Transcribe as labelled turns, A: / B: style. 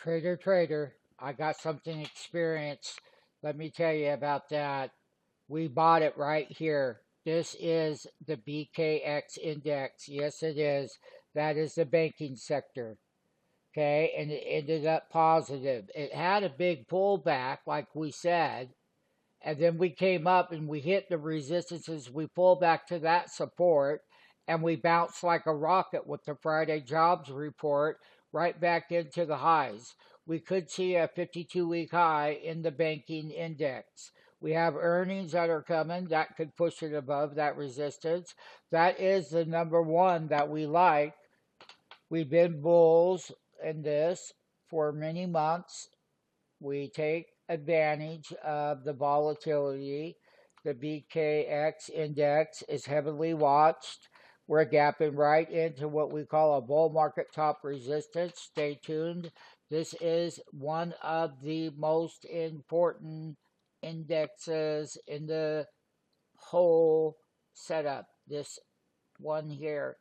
A: Trader, I got something experienced. Let me tell you about that. We bought it right here. This is the BKX index. Yes, it is. That is the banking sector. Okay, and it ended up positive. It had a big pullback, like we said, and then we came up and we hit the resistances. We pulled back to that support, and we bounced like a rocket with the Friday jobs report right back into the highs. We could see a 52-week high in the banking index. We have earnings that are coming that could push it above that resistance. That is the number one that we like. We've been bulls in this for many months. We take advantage of the volatility. The BKX index is heavily watched. We're gapping right into what we call a bull market top resistance. Stay tuned. This is one of the most important indexes in the whole setup. This one here.